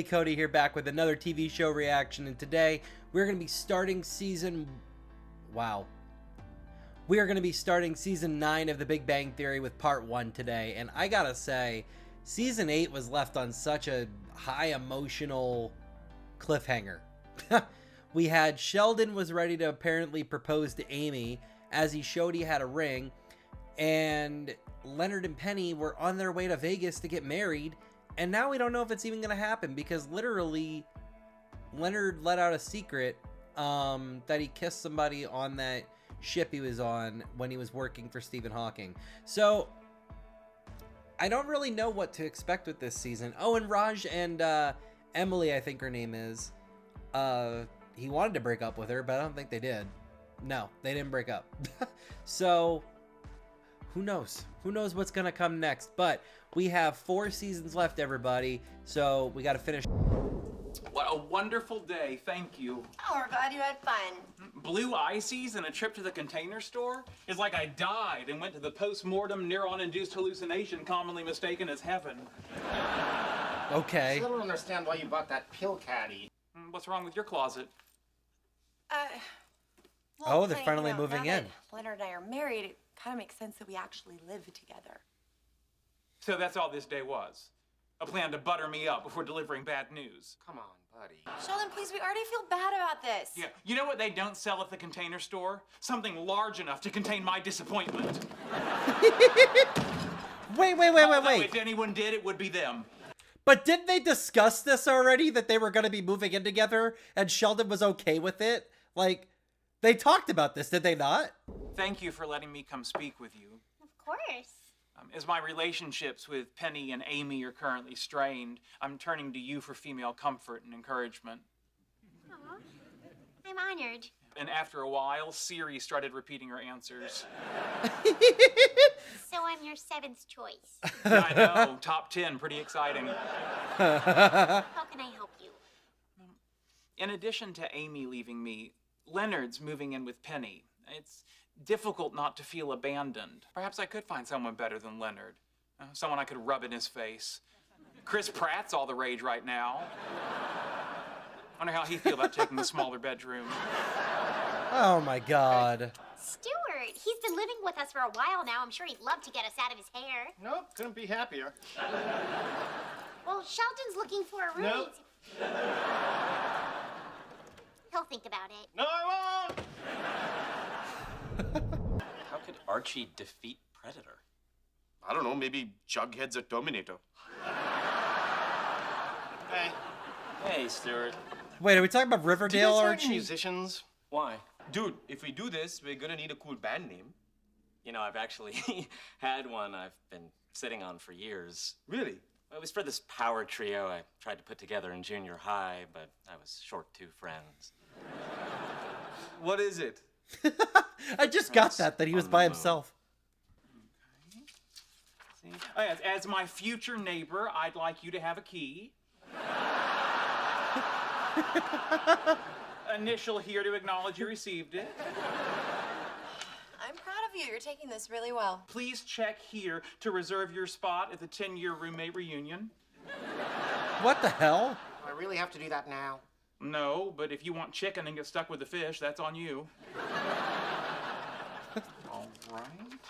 Cody here, back with another TV show reaction, and today we're going to be starting season 9 of The Big Bang Theory with part 1 today. And I gotta say, season 8 was left on such a high emotional cliffhanger. We had Sheldon was ready to apparently propose to Amy as he showed he had a ring, and Leonard and Penny were on their way to Vegas to get married. And now we don't know if it's even going to happen, because literally Leonard let out a secret that he kissed somebody on that ship he was on when he was working for Stephen Hawking. So I don't really know what to expect with this season. Oh, and Raj and Emily, I think her name is, he wanted to break up with her, but I don't think they did. No, they didn't break up. So who knows? Who knows what's going to come next? But we have 4 seasons left, everybody. So we got to finish. What a wonderful day. Thank you. Oh, we're glad you had fun. Blue ices and a trip to the Container Store is like I died and went to the post-mortem neuron-induced hallucination commonly mistaken as heaven. Okay. I still don't understand why you bought that pill caddy. What's wrong with your closet? Oh, they're finally moving now in. that Leonard and I are married, it kind of makes sense that we actually live together. So that's all this day was? A plan to butter me up before delivering bad news? Come on, buddy. Sheldon, please, we already feel bad about this. Yeah, you know what they don't sell at the Container Store? Something large enough to contain my disappointment. Wait. Although if anyone did, it would be them. But didn't they discuss this already, that they were going to be moving in together and Sheldon was okay with it? Like, they talked about this, did they not? Thank you for letting me come speak with you. Of course. As my relationships with Penny and Amy are currently strained, I'm turning to you for female comfort and encouragement. Aw, I'm honored. And after a while, Siri started repeating her answers. So I'm your 7th choice. Yeah, I know, top 10, pretty exciting. How can I help you? In addition to Amy leaving me, Leonard's moving in with Penny. It's difficult not to feel abandoned. Perhaps I could find someone better than Leonard. Someone I could rub in his face. Chris Pratt's all the rage right now. Wonder how he'd feel about taking the smaller bedroom. Oh my God. Stuart, he's been living with us for a while now. I'm sure he'd love to get us out of his hair. Nope, couldn't be happier. Well, Sheldon's looking for a roommate. Nope. He'll think about it. No, I won't! How could Archie defeat Predator? I don't know, maybe Jughead's a Terminator. Hey, Hey, Stuart. Wait, are we talking about Riverdale, do you guys Archie? have musicians? Why? Dude, if we do this, we're gonna need a cool band name. You know, I've actually had one I've been sitting on for years. Really? It was for this power trio I tried to put together in junior high, but I was short 2 friends. What is it? I just got that he was by himself. See? Oh, as my future neighbor, I'd like you to have a key. Initial here to acknowledge you received it. I'm proud of you. You're taking this really well. Please check here to reserve your spot at the 10-year roommate reunion. What the hell? Do I really have to do that now? No, but if you want chicken and get stuck with the fish, that's on you. All right.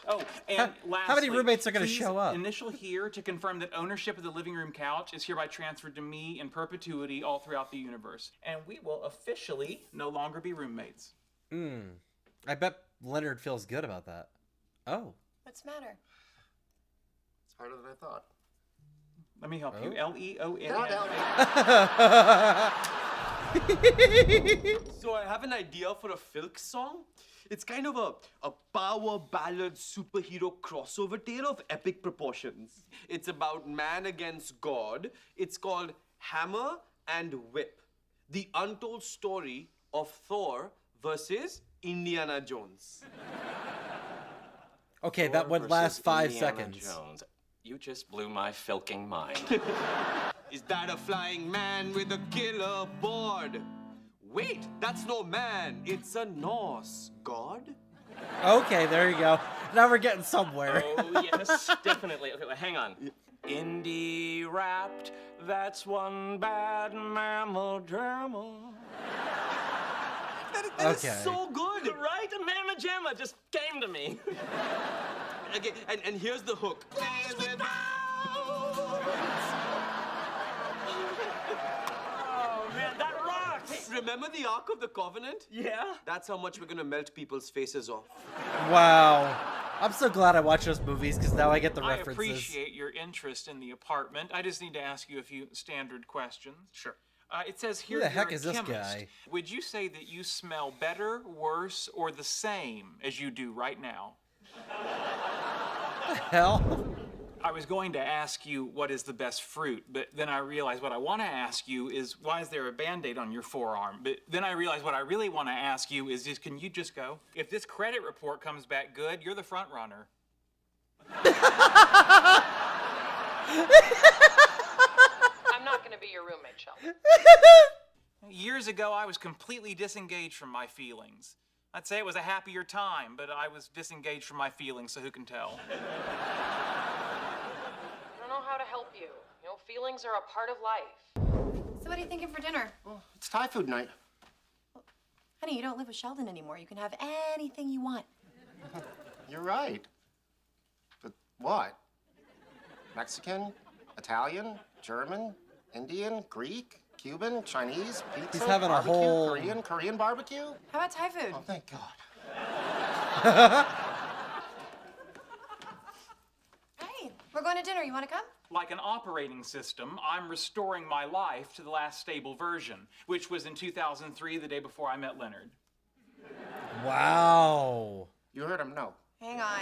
Oh, and lastly, how many roommates are going to please show up? Initial here to confirm that ownership of the living room couch is hereby transferred to me in perpetuity all throughout the universe. And we will officially no longer be roommates. I bet Leonard feels good about that. Oh. What's the matter? It's harder than I thought. Let me help you. Don't Leonn. help me. So I have an idea for a Filk song. It's kind of a power ballad superhero crossover tale of epic proportions. It's about man against God. It's called Hammer and Whip. The untold story of Thor versus Indiana Jones. Okay, that Thor would versus last 5 Indiana seconds. Jones. You just blew my filking mind. Is that a flying man with a killer board? Wait, that's no man. It's a Norse god. Okay, there you go. Now we're getting somewhere. Oh, yes, definitely. Okay, well, hang on. Indie wrapped, that's one bad mammal drama. That Okay. is so good. Right? A mamma jamma just came to me. Okay, and here's the hook. Oh, man, that rocks. Remember the Ark of the Covenant? Yeah? That's how much we're gonna melt people's faces off. Wow. I'm so glad I watched those movies because now I get the I references. appreciate your interest in the apartment. I just need to ask you a few standard questions. Sure. It says here Who the you're heck a is this chemist. guy? Would you say that you smell better, worse, or the same as you do right now? Hell? I was going to ask you what is the best fruit, but then I realized what I want to ask you is why is there a Band-Aid on your forearm? But then I realized what I really want to ask you is just, can you just go? If this credit report comes back good, you're the front runner. I'm not going to be your roommate, Sheldon. Years ago, I was completely disengaged from my feelings. I'd say it was a happier time, but I was disengaged from my feelings, so who can tell? I don't know how to help you. You know, feelings are a part of life. So what are you thinking for dinner? Well, it's Thai food night. Honey, you don't live with Sheldon anymore. You can have anything you want. You're right. But what? Mexican? Italian? German? Indian? Greek? Cuban? Chinese? Pizza? He's having a barbecue, whole- Korean barbecue? How about Thai food? Oh, thank God. Hey, we're going to dinner. You want to come? Like an operating system, I'm restoring my life to the last stable version, which was in 2003, the day before I met Leonard. Wow. You heard him, no. Hang on.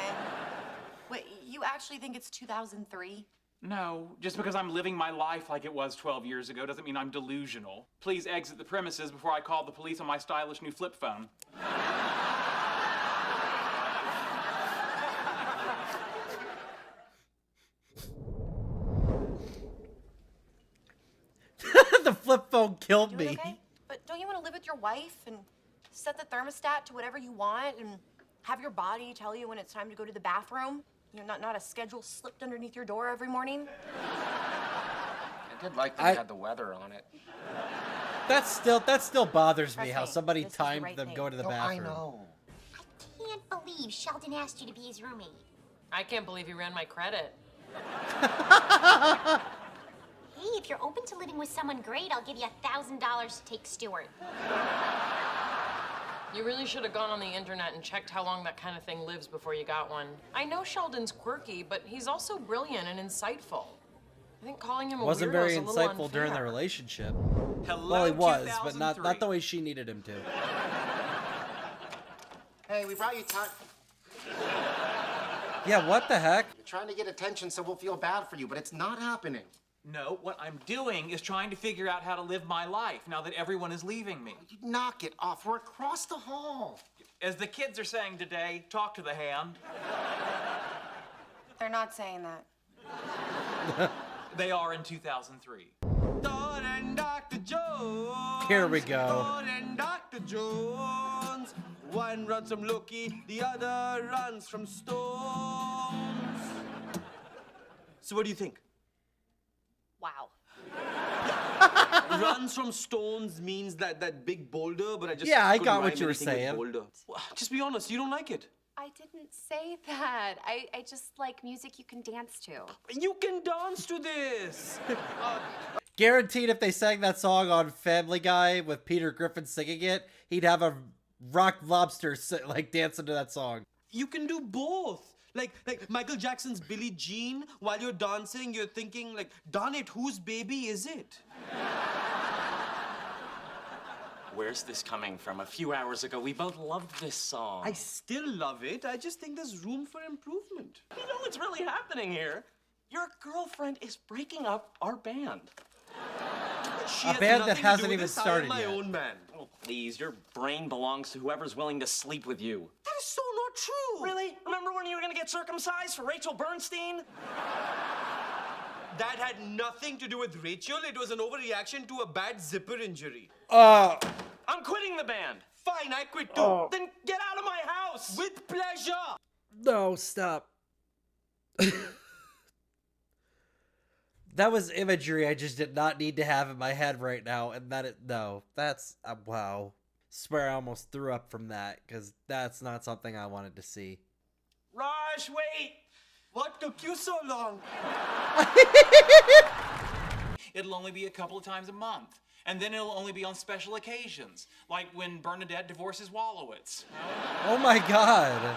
Wait, you actually think it's 2003? No, just because I'm living my life like it was 12 years ago doesn't mean I'm delusional. Please exit the premises before I call the police on my stylish new flip phone. The flip phone killed Doing me. okay? But don't you want to live with your wife and set the thermostat to whatever you want and have your body tell you when it's time to go to the bathroom? You know, not a schedule slipped underneath your door every morning? I did like that I- he had the weather on it. That still bothers me Trust how me, somebody this is the timed right them thing. going to the No, I bathroom. know. Can't believe Sheldon asked you to be his roommate. I can't believe you ran my credit. Hey, if you're open to living with someone great, I'll give you $1,000 to take Stuart. You really should have gone on the internet and checked how long that kind of thing lives before you got one. I know Sheldon's quirky, but he's also brilliant and insightful. I think calling him a Wasn't weirdo very is a little insightful during their unfair. relationship. Hello, Well, he was, but not 2003. the way she needed him to. Hey, we brought you time. Yeah, what the heck? You're trying to get attention so we'll feel bad for you, but it's not happening. No, what I'm doing is trying to figure out how to live my life now that everyone is leaving me. You knock it off. We're across the hall. As the kids are saying today, talk to the hand. They're not saying that. They are in 2003. Thor and Dr. Jones. Here we go. Thor and Dr. Jones. One runs from Loki, the other runs from stones. So what do you think? Wow. Runs from stones means that big boulder, but I just Yeah, I couldn't got what rhyme you were anything with saying. Boulder. Well, just be honest, you don't like it. I didn't say that. I just like music you can dance to. You can dance to this. Guaranteed if they sang that song on Family Guy with Peter Griffin singing it, he'd have a rock lobster like dancing to that song. You can do both. Like Michael Jackson's Billie Jean, while you're dancing, you're thinking like, darn it, whose baby is it? Where's this coming from? A few hours ago, we both loved this song. I still love it. I just think there's room for improvement. You know what's really happening here? Your girlfriend is breaking up our band. She A has band that nothing to hasn't do with even this. started I am my yet. own man. Oh, please, your brain belongs to whoever's willing to sleep with you. That is so not true. Really? Remember when you were gonna get circumcised for Rachel Bernstein? That had nothing to do with Rachel. It was an overreaction to a bad zipper injury. I'm quitting the band. Fine, I quit too. Then get out of my house. With pleasure. No, stop. That was imagery I just did not need to have in my head right now, and that's wow. Swear I almost threw up from that, because that's not something I wanted to see. Raj, wait! What took you so long? It'll only be a couple of times a month. And then it'll only be on special occasions, like when Bernadette divorces Wolowitz. Oh my god.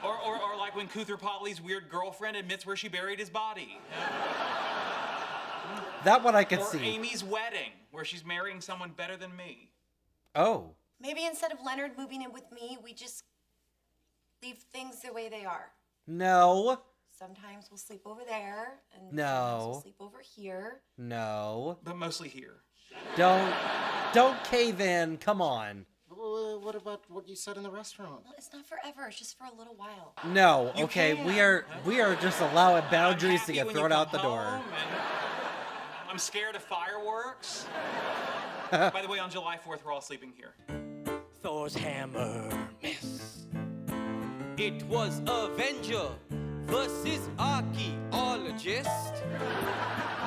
Or like when Koothrappali's weird girlfriend admits where she buried his body. That one I could or see. Amy's wedding, where she's marrying someone better than me. Oh. Maybe instead of Leonard moving in with me, we just leave things the way they are. No. Sometimes we'll sleep over there, and No. sometimes we'll sleep over here. No. But mostly here. Don't cave in. Come on. What about what you said in the restaurant? Well, it's not forever. It's just for a little while. No. You Okay, can. we are just allowing boundaries to I'm get happy when thrown you out the come door. home, and I'm scared of fireworks. By the way, on July 4th, we're all sleeping here. Thor's hammer miss. It was Avenger versus archaeologist.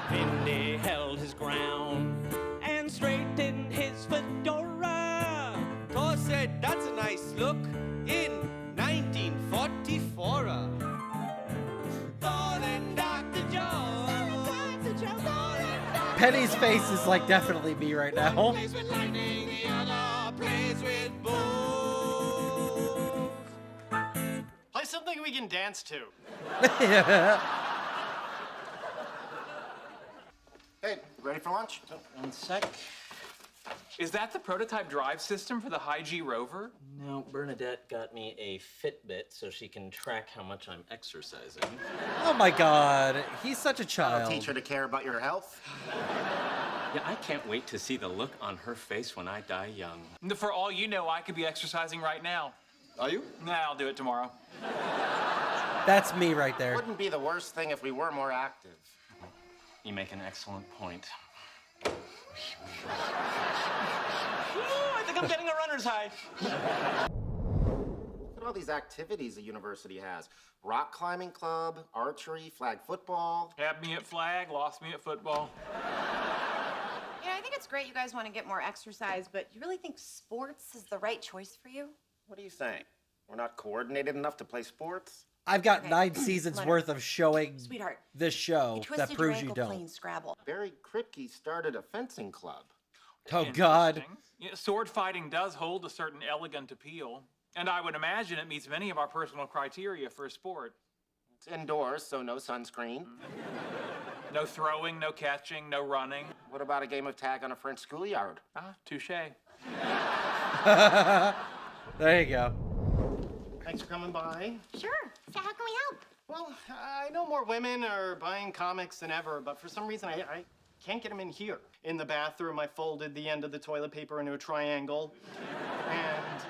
Mindy held his ground and straightened his fedora. Thor said, "That's a nice look," in 1944. Thor and Dr. Joe. Penny's face is like definitely me right now. Plays with lightning, the other plays with boom. Play something we can dance to. Hey, ready for lunch? One sec. Is that the prototype drive system for the High-G rover? No, Bernadette got me a Fitbit so she can track how much I'm exercising. Oh my god. He's such a I'll child. teach her to care about your health. Yeah, I can't wait to see the look on her face when I die young. For all you know, I could be exercising right now. Are you? Nah, I'll do it tomorrow. That's me right there. Wouldn't be the worst thing if we were more active. You make an excellent point. I think I'm getting a runner's high. Look at all these activities the university has. Rock climbing club, archery, flag football. Had me at flag, lost me at football. You know, I think it's great you guys want to get more exercise, but you really think sports is the right choice for you? What do you think? We're not coordinated enough to play sports? I've got Okay. 9 seasons Leonard. worth of showing Sweetheart, this show you that twisted your proves you ankle playing don't. Scrabble. Barry Kripke started a fencing club. Oh god. Interesting. Yeah, sword fighting does hold a certain elegant appeal, and I would imagine it meets many of our personal criteria for a sport. It's indoors, so no sunscreen. No throwing, no catching, no running. What about a game of tag on a French schoolyard? Ah, touche. There you go. Thanks for coming by. Sure. So how can we help? Well, I know more women are buying comics than ever, but for some reason I can't get them in here. In the bathroom, I folded the end of the toilet paper into a triangle. And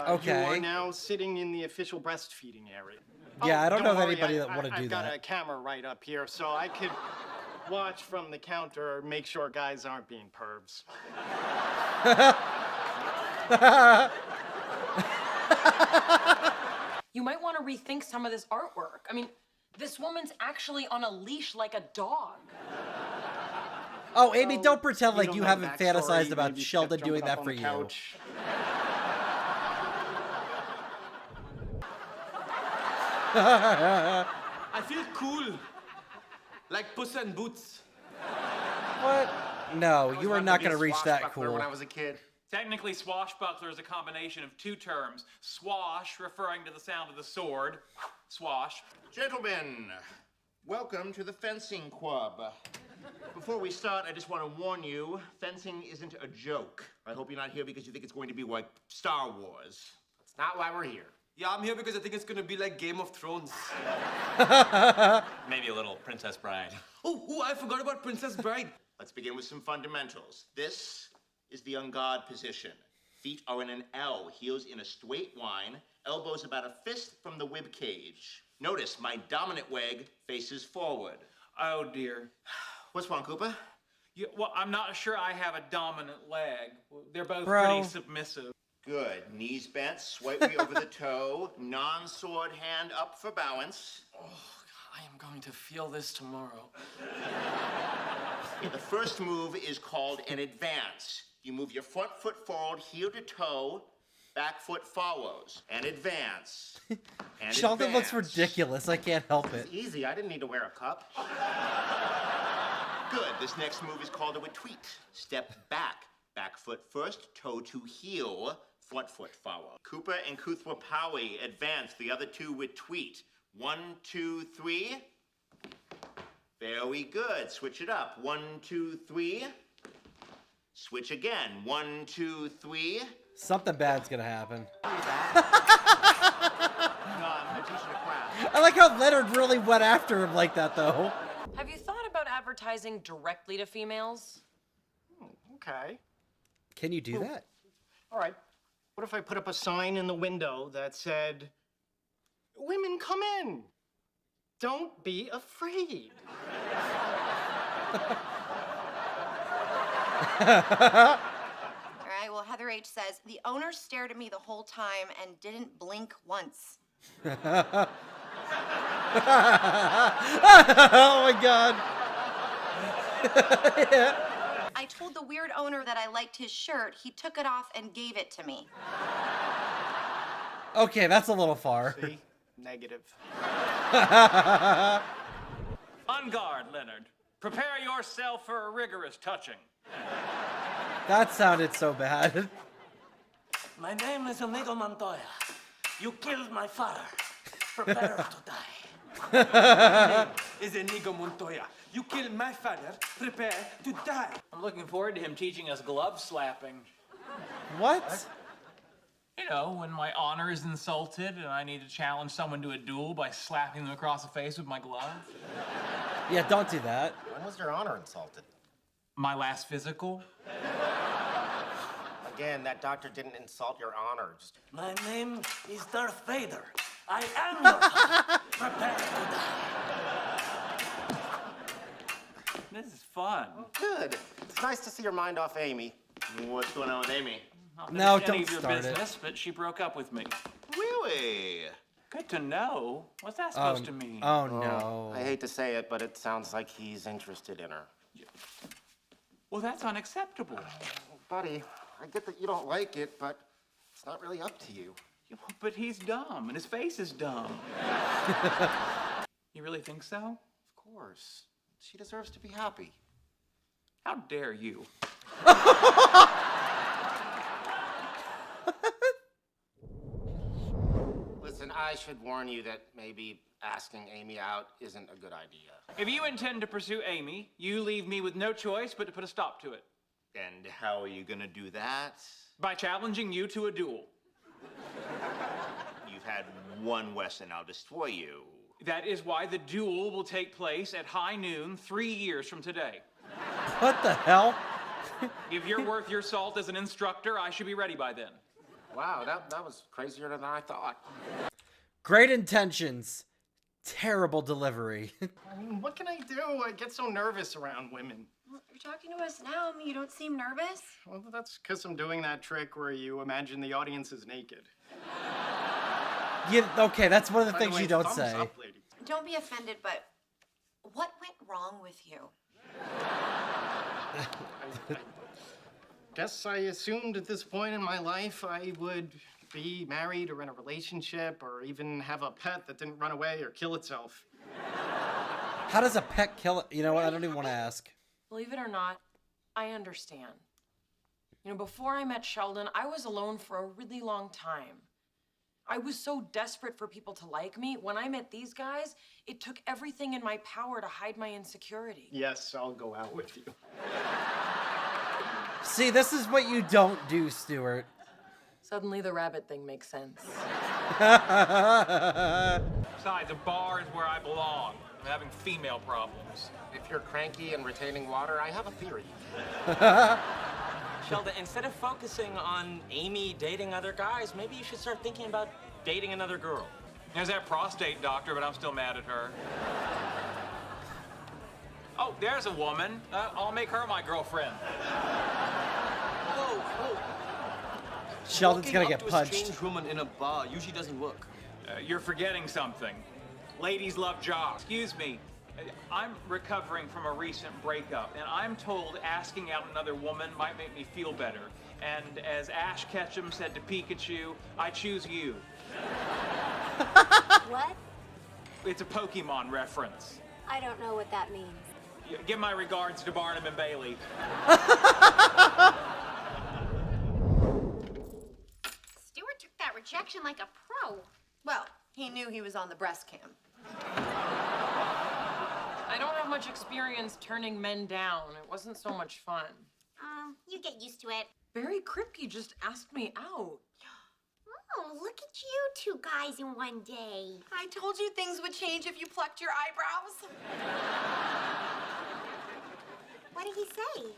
Okay. you are now sitting in the official breastfeeding area. Yeah, I don't know of worry, anybody that wanna do I've got that. a camera right up here, so I could watch from the counter, make sure guys aren't being pervs. You might want to rethink some of this artwork. I mean, this woman's actually on a leash like a dog. Oh, Amy, don't pretend like don't you know haven't the backstory, fantasized about maybe you Sheldon kept doing jumping that up for on the you. couch. I feel cool. Like Puss in Boots. What? No, I was you are about not be going a to reach that swashbuckler cool. when I was a kid. Technically, swashbuckler is a combination of two terms. Swash, referring to the sound of the sword. Swash. Gentlemen, welcome to the fencing club. Before we start, I just want to warn you, fencing isn't a joke. I hope you're not here because you think it's going to be like Star Wars. That's not why we're here. Yeah, I'm here because I think it's gonna be like Game of Thrones. Maybe a little Princess Bride. Oh, I forgot about Princess Bride. Let's begin with some fundamentals. This is the on guard position. Feet are in an L, heels in a straight line, elbows about a fist from the rib cage. Notice my dominant leg faces forward. Oh, dear. What's wrong, Cooper? Yeah, well, I'm not sure I have a dominant leg. They're both Bro. pretty submissive. Good. Knees bent, slightly over the toe, non-sword hand up for balance. I am going to feel this tomorrow. The first move is called an advance. You move your front foot forward, heel to toe, back foot follows. An advance. And Sheldon advance. looks ridiculous. I can't help it. It's easy. I didn't need to wear a cup. Good. This next move is called a retweet. Step back. Back foot first, toe to heel, front foot follow. Cooper and Koothrappali advance. The other two retweet. 1, 2, 3. Very good. Switch it up. 1, 2, 3. Switch again. 1, 2, 3. Something bad's gonna happen. No, I'm teaching a class. I like how Leonard really went after him like that, though. Have you thought about advertising directly to females? Okay. Can you do that? All right. What if I put up a sign in the window that said, "Women, come in. Don't be afraid." All right, well, Heather H. says, the owner stared at me the whole time and didn't blink once. Oh my god. Yeah. I told the weird owner that I liked his shirt. He took it off and gave it to me. Okay, that's a little far. See? Negative. On guard, Leonard. Prepare yourself for a rigorous touching. That sounded so bad. My name is Inigo Montoya. You killed my father. Prepare to die. My name is Inigo Montoya. You killed my father. Prepare to die. I'm looking forward to him teaching us glove slapping. What? You know, when my honor is insulted and I need to challenge someone to a duel by slapping them across the face with my glove. Yeah, don't do that. When was your honor insulted? My last physical. Again, that doctor didn't insult your honor. Just... My name is Darth Vader. I am your father. Prepare to die. This is fun. Good. It's nice to see your mind off Amy. What's going on with Amy? No, Any don't of your start business, but she broke up with me. Really? Good to know. What's that supposed to mean? Oh no. I hate to say it, but it sounds like he's interested in her. Well, that's unacceptable. Buddy, I get that you don't like it, but it's not really up to you. Yeah, but he's dumb, and his face is dumb. You really think so? Of course. She deserves to be happy. How dare you? Listen, I should warn you that maybe asking Amy out isn't a good idea. If you intend to pursue Amy, you leave me with no choice but to put a stop to it. And how are you gonna do that? By challenging you to a duel. You've had one Wesson, I'll destroy you. That is why the duel will take place at high noon 3 years from today. What the hell? If you're worth your salt as an instructor, I should be ready by then. Wow, that was crazier than I thought. Great intentions. Terrible delivery. I mean, what can I do? I get so nervous around women. Well, you're talking to us now. I mean, you don't seem nervous. Well, that's because I'm doing that trick where you imagine the audience is naked. Okay, that's one of the By things way, you don't thumbs say. up, lady. Don't be offended, but what went wrong with you? I guess I assumed at this point in my life I would be married or in a relationship or even have a pet that didn't run away or kill itself. How does a pet kill it? You know what? I don't even want to ask. Believe it or not, I understand. You know, before I met Sheldon, I was alone for a really long time. I was so desperate for people to like me. When I met these guys, it took everything in my power to hide my insecurity. Yes, I'll go out with you. See, this is what you don't do, Stuart. Suddenly the rabbit thing makes sense. Besides, a bar is where I belong. I'm having female problems. If you're cranky and retaining water, I have a theory. Sheldon, instead of focusing on Amy dating other guys, maybe you should start thinking about dating another girl. There's that prostate doctor, but I'm still mad at her. Oh, there's a woman. I'll make her my girlfriend. Whoa, whoa. Sheldon's gonna Walking get up to punched. a strange woman in a bar usually doesn't work. You're forgetting something. Ladies love jobs. Excuse me. I'm recovering from a recent breakup, and I'm told asking out another woman might make me feel better. And as Ash Ketchum said to Pikachu, I choose you. What? It's a Pokemon reference. I don't know what that means. Give my regards to Barnum and Bailey. Stuart took that rejection like a pro. Well, he knew he was on the breast cam. I don't have much experience turning men down. It wasn't so much fun. You get used to it. Barry Kripke just asked me out. Oh, look at you two guys in one day. I told you things would change if you plucked your eyebrows. What did he say?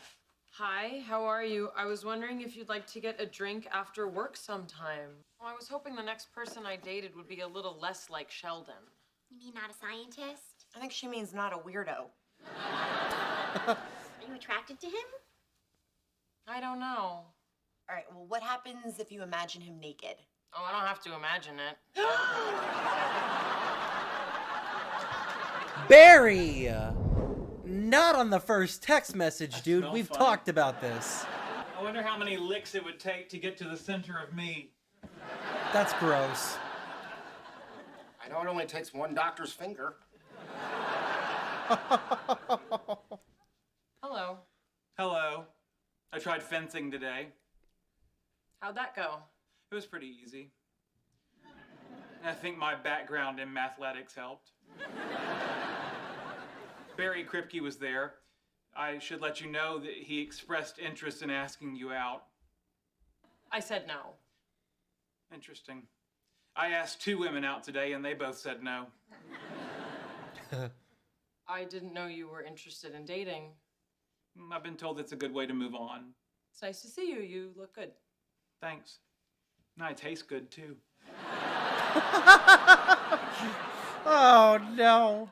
Hi, how are you? I was wondering if you'd like to get a drink after work sometime. Well, I was hoping the next person I dated would be a little less like Sheldon. You mean not a scientist? I think she means not a weirdo. Are you attracted to him? I don't know. All right, well, what happens if you imagine him naked? Oh, I don't have to imagine it. Barry! Not on the first text message, dude. We've funny. talked about this. I wonder how many licks it would take to get to the center of me. That's gross. I know it only takes one doctor's finger. Hello. Hello. I tried fencing today. How'd that go? It was pretty easy. I think my background in mathletics helped. Barry Kripke was there. I should let you know that he expressed interest in asking you out. I said no. Interesting. I asked 2 women out today, and they both said no. I didn't know you were interested in dating. I've been told it's a good way to move on. It's nice to see you. You look good. Thanks. And I taste good, too. Oh, no.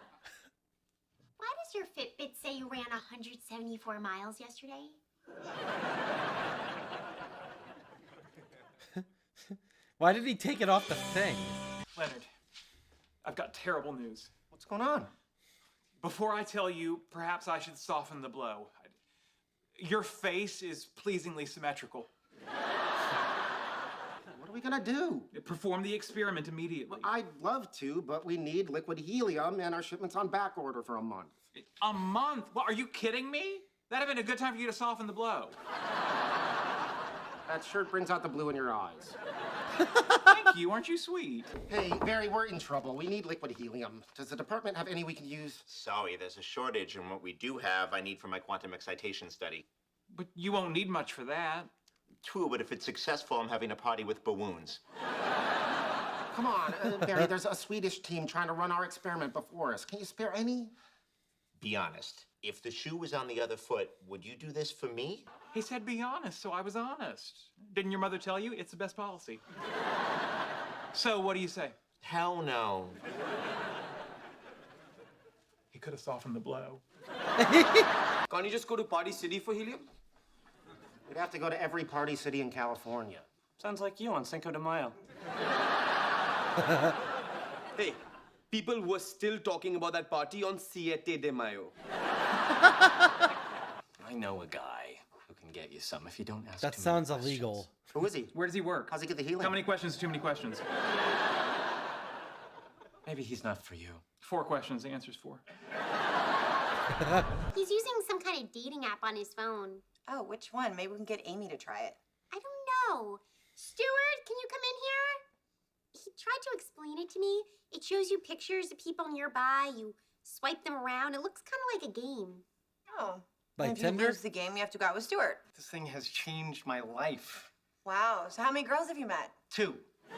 Why does your Fitbit say you ran 174 miles yesterday? Why did he take it off the thing? Leonard, I've got terrible news. What's going on? Before I tell you, perhaps I should soften the blow. Your face is pleasingly symmetrical. What are we gonna do? Perform the experiment immediately. Well, I'd love to, but we need liquid helium and our shipment's on back order for a month. A month? Well, are you kidding me? That'd have been a good time for you to soften the blow. That shirt brings out the blue in your eyes. Thank you, aren't you sweet? Hey, Barry, we're in trouble. We need liquid helium. Does the department have any we can use? Sorry, there's a shortage, and what we do have, I need for my quantum excitation study. But you won't need much for that. True, but if it's successful, I'm having a party with balloons. Come on, Barry, there's a Swedish team trying to run our experiment before us. Can you spare any? Be honest. If the shoe was on the other foot, would you do this for me? He said be honest, so I was honest. Didn't your mother tell you? It's the best policy. So, what do you say? Hell no. He could have softened the blow. Can't you just go to Party City for helium? We'd have to go to every party city in California. Sounds like you on Cinco de Mayo. Hey, people were still talking about that party on Siete de Mayo. I know a guy who can get you some if you don't ask That too sounds many questions. illegal. Who is he? Where does he work? How's he get the helium? How many questions? Too many questions. Maybe he's not for you. 4 questions. The answer's 4. He's using some kind of dating app on his phone. Oh, which one? Maybe we can get Amy to try it. I don't know. Stuart, can you come in here? He tried to explain it to me. It shows you pictures of people nearby. You swipe them around. It looks kind of like a game. Oh. Like and if Tinder? you lose the game, you have to go out with Stuart. This thing has changed my life. Wow. So how many girls have you met? 2. I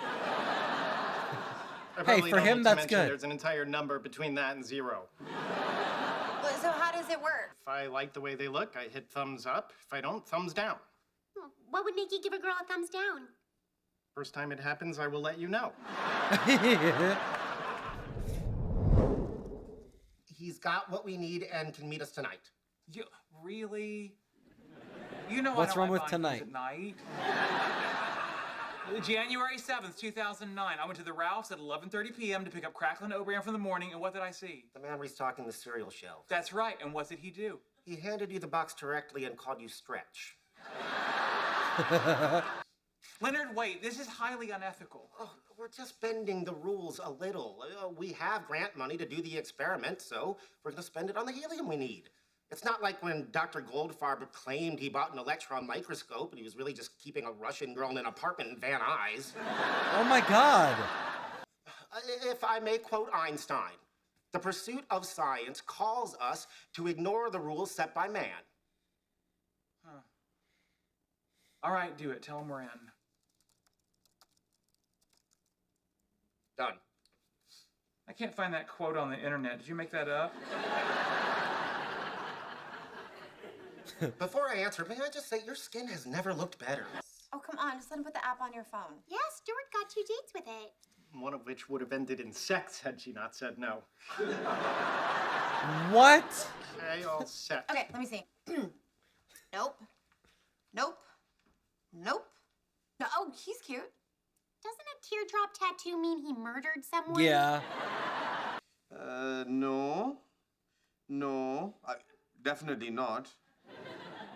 Hey, probably for don't him, need to that's mention good. There's an entire number between that and 0. Well, so how does it work? If I like the way they look, I hit thumbs up. If I don't, thumbs down. What would make you give a girl a thumbs down? First time it happens, I will let you know. He's got what we need and can meet us tonight. You really? You know What's I don't wrong like with buying tonight? things at night. January 7th, 2009. I went to the Ralphs at 11:30 p.m. to pick up Cracklin' O'Brien from the morning, and what did I see? The man restocking the cereal shelf. That's right, and what did he do? He handed you the box directly and called you Stretch. Leonard, wait, this is highly unethical. Oh, we're just bending the rules a little. We have grant money to do the experiment, so we're going to spend it on the helium we need. It's not like when Dr. Goldfarb claimed he bought an electron microscope and he was really just keeping a Russian girl in an apartment in Van Nuys. Oh my God. If I may quote Einstein, the pursuit of science calls us to ignore the rules set by man. Huh. All right, do it. Tell him we're in. Done. I can't find that quote on the internet. Did you make that up? Before I answer, may I just say your skin has never looked better. Oh, come on. Just let him put the app on your phone. Yeah, Stuart got 2 dates with it. One of which would have ended in sex had she not said no. What? Okay, all set. Okay, let me see. Nope. Nope. Nope. No, oh, he's cute. Doesn't a teardrop tattoo mean he murdered someone? Yeah. No. No. Definitely not.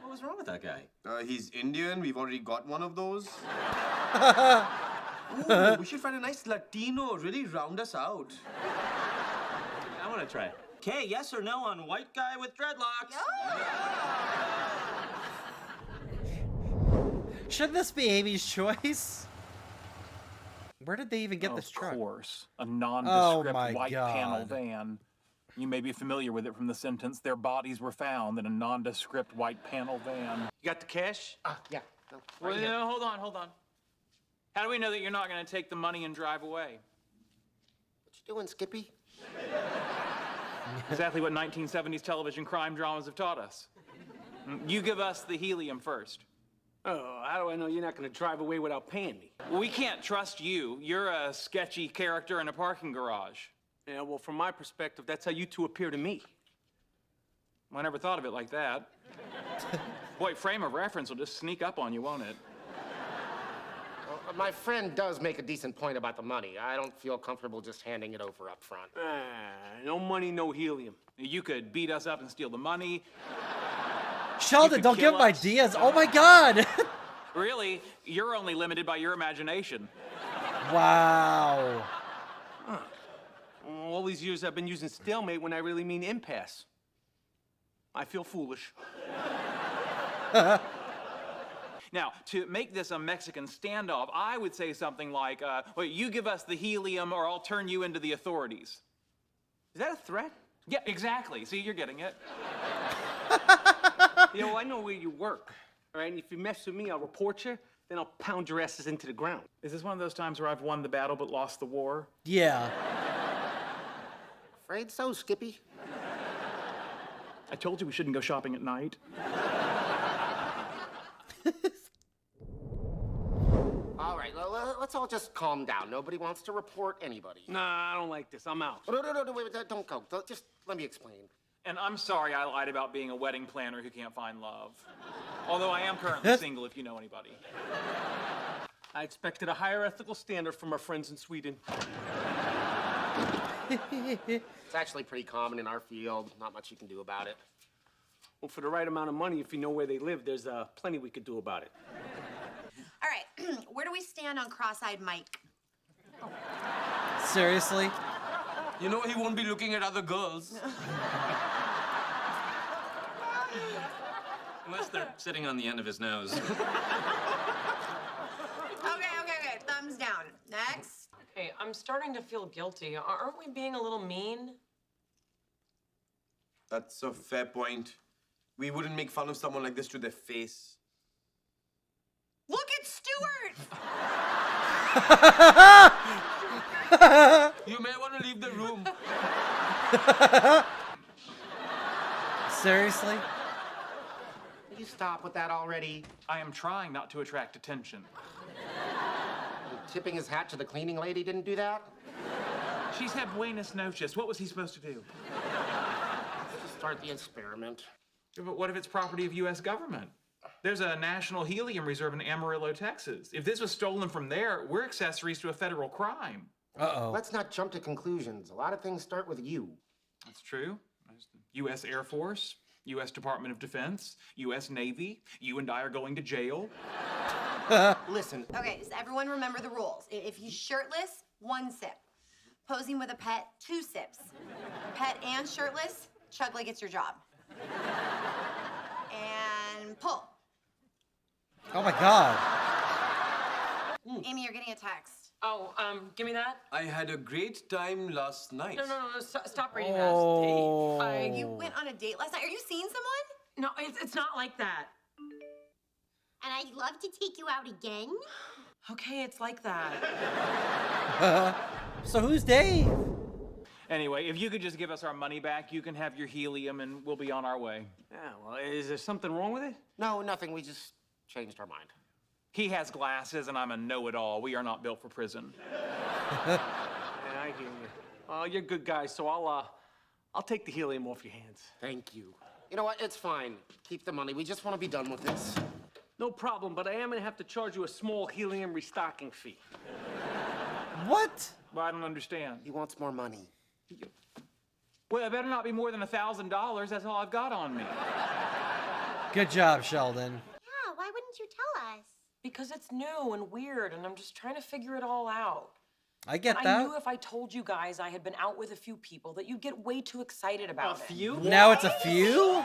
What was wrong with that guy? He's Indian. We've already got one of those. Ooh, we should find a nice Latino, really round us out. I want to try it. Okay, yes or no on white guy with dreadlocks? Should this be Amy's choice? Where did they even get this truck? Of course. A nondescript my white God. panel van. You may be familiar with it from the sentence, their bodies were found in a nondescript white panel van. You got the cash? Yeah. No, Well, right here. no, hold on. How do we know that you're not going to take the money and drive away? What you doing, Skippy? Exactly what 1970s television crime dramas have taught us. You give us the helium first. Oh, how do I know you're not going to drive away without paying me? We can't trust you. You're a sketchy character in a parking garage. Yeah, well, from my perspective, that's how you two appear to me. I never thought of it like that. Boy, frame of reference will just sneak up on you, won't it? Well, my friend does make a decent point about the money. I don't feel comfortable just handing it over up front. No money, no helium. You could beat us up and steal the money. Sheldon, don't give him ideas. Oh my God. Really, you're only limited by your imagination. Wow. All these years I've been using stalemate when I really mean impasse. I feel foolish. Now, to make this a Mexican standoff, I would say something like, well, you give us the helium or I'll turn you into the authorities. Is that a threat? Yeah, exactly. See, you're getting it. You know, I know where you work, all right? And if you mess with me, I'll report you, then I'll pound your asses into the ground. Is this one of those times where I've won the battle but lost the war? Yeah. Afraid so, Skippy. I told you we shouldn't go shopping at night. All right, let's all just calm down. Nobody wants to report anybody. Nah, I don't like this. I'm out. No, wait, don't go. Just let me explain. And I'm sorry I lied about being a wedding planner who can't find love. Although I am currently single, if you know anybody. I expected a higher ethical standard from our friends in Sweden. It's actually pretty common in our field. Not much you can do about it. Well, for the right amount of money, if you know where they live, there's plenty we could do about it. All right, where do we stand on cross-eyed Mike? Seriously? You know he won't be looking at other girls. Unless they're sitting on the end of his nose. Okay, thumbs down. Next. Hey, I'm starting to feel guilty. Aren't we being a little mean? That's a fair point. We wouldn't make fun of someone like this to their face. Look at Stuart! You may want to leave the room. Seriously? Will you stop with that already? I am trying not to attract attention. Tipping his hat to the cleaning lady didn't do that? She's had buenas noches. What was he supposed to do? Start the experiment. But what if it's property of U.S. government? There's a national helium reserve in Amarillo, Texas. If this was stolen from there, we're accessories to a federal crime. Uh-oh. Let's not jump to conclusions. A lot of things start with you. That's true. There's the U.S. Air Force, U.S. Department of Defense, U.S. Navy. You and I are going to jail. Listen. Okay, so everyone remember the rules. If he's shirtless, 1 sip. Posing with a pet, 2 sips. Pet and shirtless, chug like it's your job. And pull. Oh my God. Amy, you're getting a text. Oh, give me that. I had a great time last night. No, stop reading Oh. that. You went on a date last night. Are you seeing someone? No, it's not like that. And I'd love to take you out again. Okay, it's like that. So who's Dave? Anyway, if you could just give us our money back, you can have your helium and we'll be on our way. Yeah, well, is there something wrong with it? No, nothing. We just changed our mind. He has glasses and I'm a know-it-all. We are not built for prison. Yeah, I hear you. Well, you're good guys, so I'll take the helium off your hands. Thank you. You know what? It's fine. Keep the money. We just want to be done with this. No problem, but I am gonna have to charge you a small helium restocking fee. What? Well, I don't understand. He wants more money. Well, it better not be more than $1,000. That's all I've got on me. Good job, Sheldon. Yeah, why wouldn't you tell us? Because it's new and weird, and I'm just trying to figure it all out. I get And that. I knew if I told you guys I had been out with a few people that you'd get way too excited about it. A few? Now it's a few?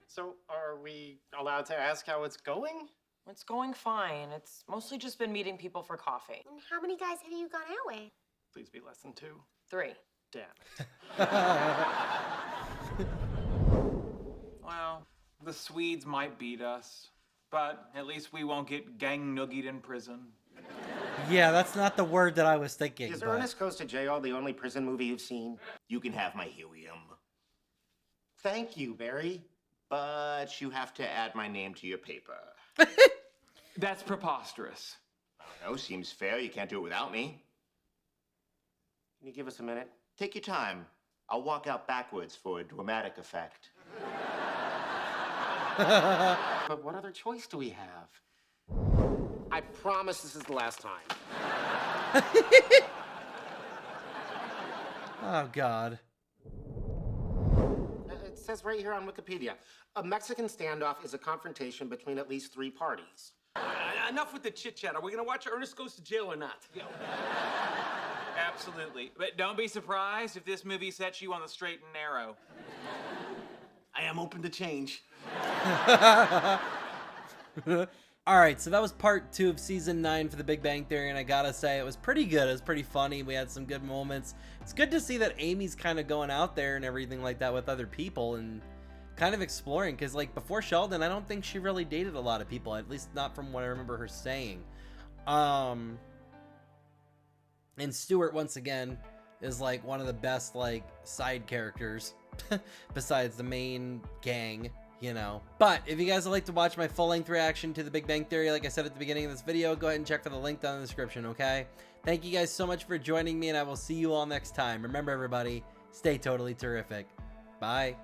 So, are we allowed to ask how it's going? It's going fine. It's mostly just been meeting people for coffee. And how many guys have you gone out with? Please be less than 2. 3. Damn. Well, the Swedes might beat us, but at least we won't get gang noogied in prison. Yeah, that's not the word that I was thinking. Is but- Ernest Goes to Jail the only prison movie you've seen? You can have my helium, Thank you, Barry. but you have to add my name to your paper. That's preposterous. No, seems fair. You can't do it without me. Can you give us a minute? Take your time. I'll walk out backwards for a dramatic effect. But what other choice do we have? I promise this is the last time. Oh, God. It says right here on Wikipedia, a Mexican standoff is a confrontation between at least 3 parties. Enough with the chit-chat. Are we gonna watch Ernest Goes to Jail or not? Absolutely. But don't be surprised if this movie sets you on the straight and narrow. I am open to change. All right, so that was part 2 of season 9 for The Big Bang Theory, and I gotta say, it was pretty good. It was pretty funny. We had some good moments. It's good to see that Amy's kind of going out there and everything like that with other people and kind of exploring, because like before Sheldon, I don't think she really dated a lot of people, at least not from what I remember her saying. And Stuart, once again, is like one of the best like side characters besides the main gang, you know. But if you guys would like to watch my full-length reaction to The Big Bang Theory, like I said at the beginning of this video, go ahead and check for the link down in the description, okay? Thank you guys so much for joining me, and I will see you all next time. Remember, everybody, stay totally terrific. Bye.